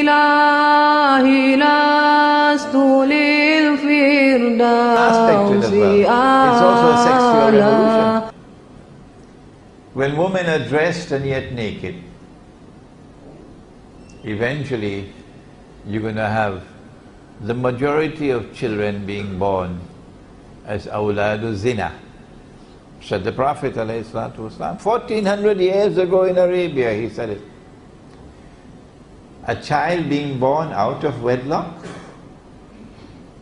الإله لست للفردوس It's also a sexual أعلى. revolution. When women are dressed and yet naked, eventually you're going to have the majority of children being born as awladu zina. Said the Prophet ﷺ, 1400 years ago in Arabia, he said it. A child being born out of wedlock,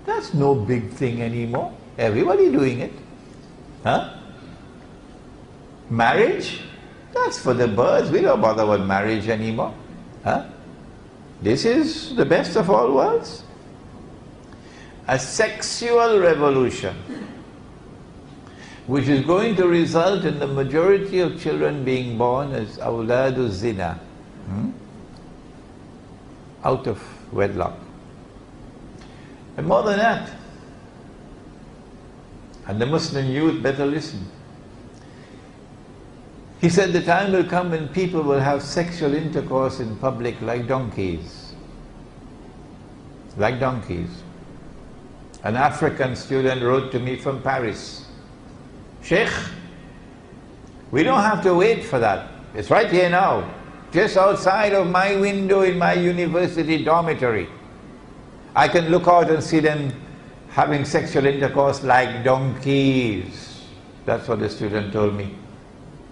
that's no big thing anymore. Everybody doing it. Huh? Marriage, that's for the birds. We don't bother about marriage anymore. Huh? This is the best of all worlds. A sexual revolution which is going to result in the majority of children being born as awladu zina, out of wedlock. And more than that, and the Muslim youth better listen. He said the time will come when people will have sexual intercourse in public like donkeys. Like donkeys. An African student wrote to me from Paris, Sheikh, we don't have to wait for that. It's right here now, just outside of my window in my university dormitory. I can look out and see them having sexual intercourse like donkeys. That's what the student told me,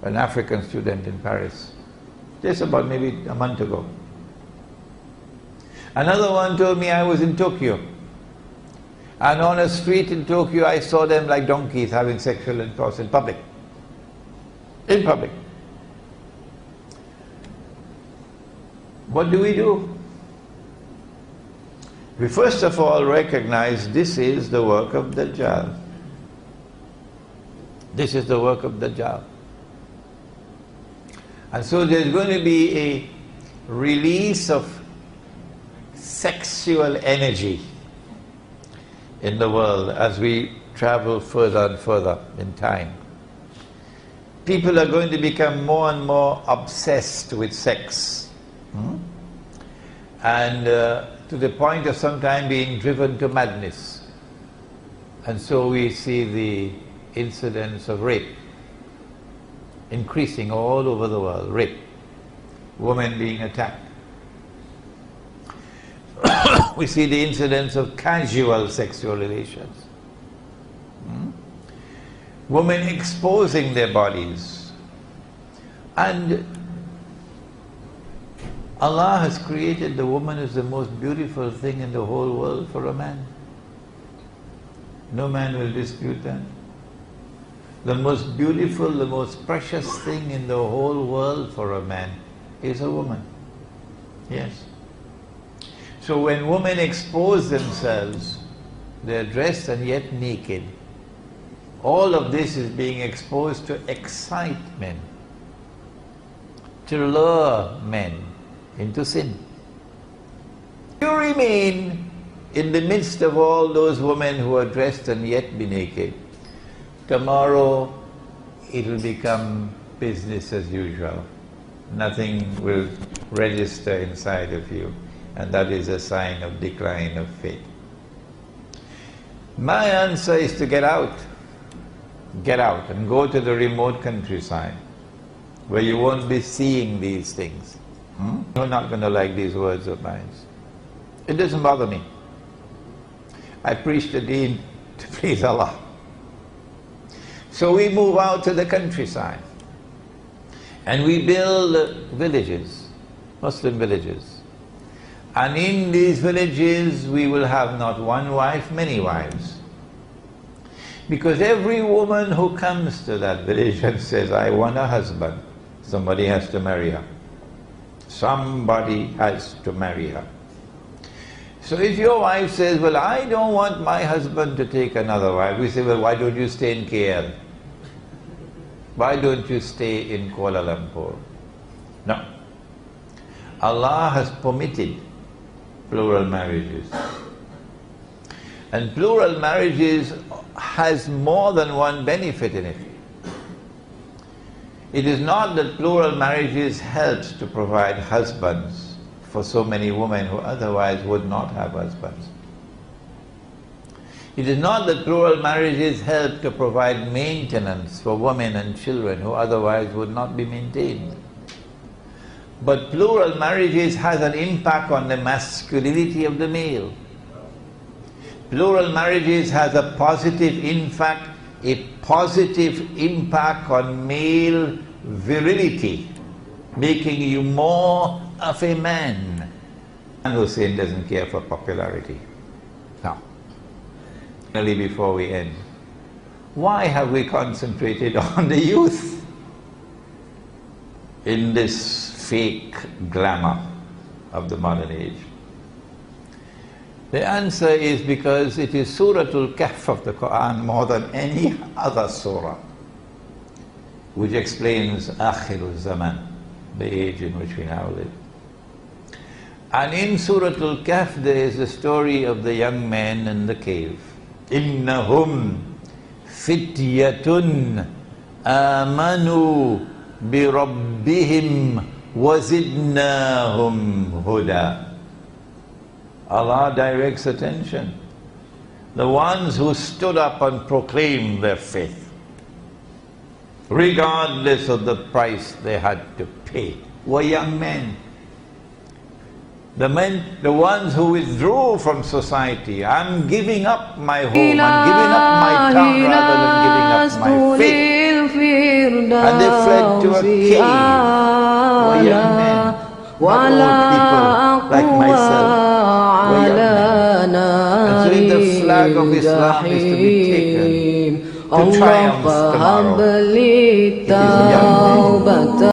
an African student in Paris, just about maybe a month ago. Another one told me I was in Tokyo, and on a street in Tokyo I saw them like donkeys having sexual intercourse in public. In public. What do? We first of all recognize this is the work of Dajjal. This is the work of Dajjal. And so there's going to be a release of sexual energy in the world as we travel further and further in time. People are going to become more and more obsessed with sex. And to the point of sometimes being driven to madness. And so we see the incidence of rape increasing all over the world. Rape, women being attacked. We see the incidence of casual sexual relations. Women exposing their bodies. And Allah has created the woman as the most beautiful thing in the whole world for a man. No man will dispute that. The most beautiful, the most precious thing in the whole world for a man is a woman. Yes. So when women expose themselves, they're dressed and yet naked. All of this is being exposed to excite men, to lure men into sin. You remain in the midst of all those women who are dressed and yet be naked. Tomorrow it will become business as usual. Nothing will register inside of you, and that is a sign of decline of faith. My answer is to get out. Get out and go to the remote countryside where you won't be seeing these things. You're not going to like these words of mine. It doesn't bother me. I preach the deen to please Allah. So we move out to the countryside and we build villages, Muslim villages. And in these villages we will have not one wife, many wives. Because every woman who comes to that village and says, I want a husband, somebody has to marry her. Somebody has to marry her. So if your wife says, well, I don't want my husband to take another wife, we say, well, why don't you stay in KL? Why don't you stay in Kuala Lumpur? No. Allah has permitted plural marriages. And plural marriages has more than one benefit in it. It is not that plural marriages helps to provide husbands for so many women who otherwise would not have husbands. It is not that plural marriages help to provide maintenance for women and children who otherwise would not be maintained. But plural marriages has an impact on the masculinity of the male. Plural marriages has a positive impact on male virility, making you more of a man. And Hussein doesn't care for popularity. Now, finally, before we end, why have we concentrated on the youth in this fake glamour of the modern age? The answer is because it is Suratul Kahf of the Quran more than any other surah which explains Akhirul Zaman, the age in which we now live. And in Suratul Kahf there is the story of the young men in the cave. Innahum fityatun amanu bi rabbihim wazidnahum huda. Allah directs attention. The ones who stood up and proclaimed their faith, regardless of the price they had to pay, were young men. The ones who withdrew from society. I'm giving up my home, I'm giving up my town rather than giving up my faith. And they fled to a cave. Were young men, not old people like myself. Were young men. And so if the flag of Islam is to be taken to triumph tomorrow, it is young men.